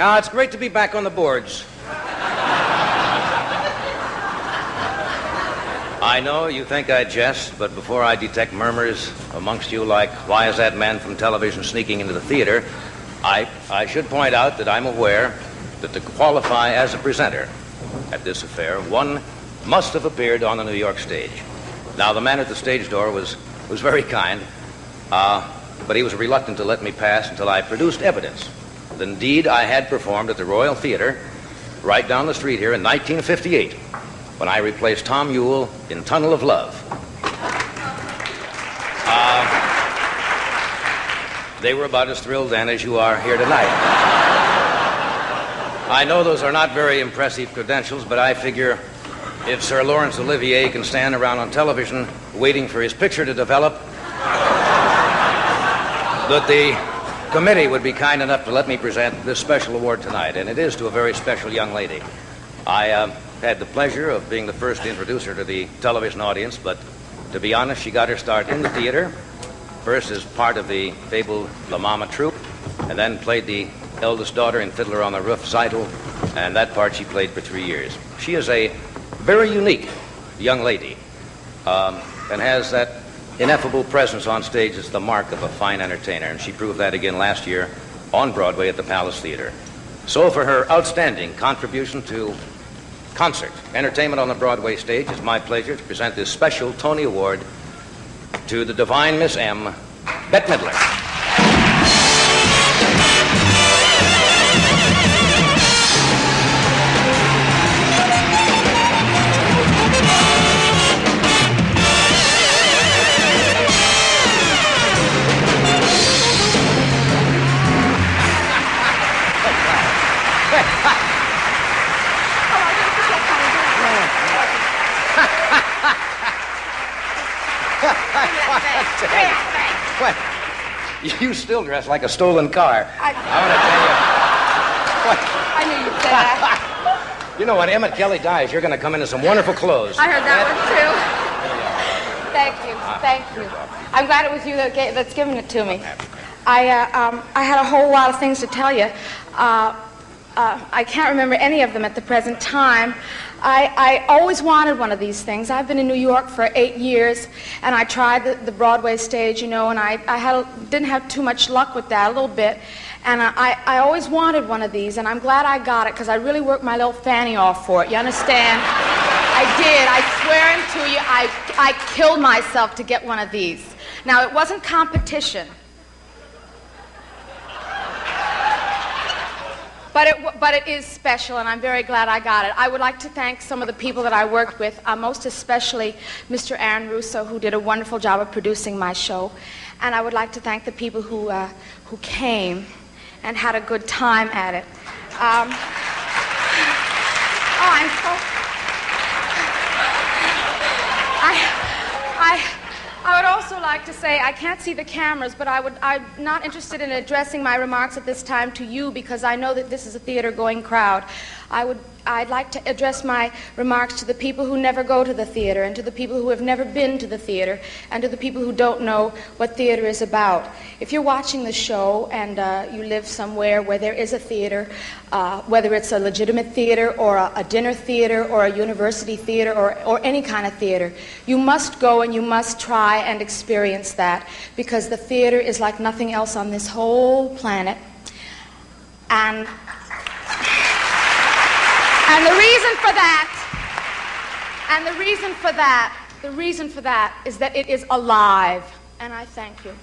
Now, it's great to be back on the boards. I know you think I jest, but before I detect murmurs amongst you like, why is that man from television sneaking into the theater, I should point out that I'm aware that to qualify as a presenter at this affair, one must have appeared on the New York stage. Now, the man at the stage door was very kind, but he was reluctant to let me pass until I produced evidence that indeed I had performed at the Royal Theater right down the street here in 1958 when I replaced Tom Ewell in Tunnel of Love. They were about as thrilled then as you are here tonight. I know those are not very impressive credentials, but I figure if Sir Laurence Olivier can stand around on television waiting for his picture to develop, that the committee would be kind enough to let me present this special award tonight, and it is to a very special young lady. I had the pleasure of being the first to introduce her to the television audience, but to be honest, she got her start in the theater, first as part of the fabled La Mama troupe, and then played the eldest daughter in Fiddler on the Roof, Seidel, and that part she played for 3 years. She is a very unique young lady and has that ineffable presence on stage as the mark of a fine entertainer, and she proved that again last year on Broadway at the Palace Theater. So for her outstanding contribution to concert entertainment on the Broadway stage, it's my pleasure to present this special Tony Award to the divine Miss M, Bette Midler. What? You still dress like a stolen car. I want to tell you. What? I knew you'd say that. You know, when Emmett Kelly dies, you're going to come into some wonderful clothes. I heard that one, too. Thank you. Thank you. I'm glad it was you that's giving it to me. I had a whole lot of things to tell you. I can't remember any of them at the present time. I always wanted one of these things. I've been in New York for 8 years, and I tried the Broadway stage, you know, and I didn't have too much luck with that, a little bit. And I always wanted one of these, and I'm glad I got it, because I really worked my little fanny off for it, you understand? I did. I swear to you, I killed myself to get one of these. Now, it wasn't competition. But it is special, and I'm very glad I got it. I would like to thank some of the people that I worked with, most especially Mr. Aaron Russo, who did a wonderful job of producing my show. And I would like to thank the people who came and had a good time at it. I would also like to say, I can't see the cameras, but I'm not interested in addressing my remarks at this time to you, because I know that this is a theater-going crowd. I'd like to address my remarks to the people who never go to the theater, and to the people who have never been to the theater, and to the people who don't know what theater is about. If you're watching the show and you live somewhere where there is a theater, whether it's a legitimate theater or a dinner theater or a university theater or any kind of theater, you must go and you must try and experience that, because the theater is like nothing else on this whole planet. And the reason for that is that it is alive. And I thank you.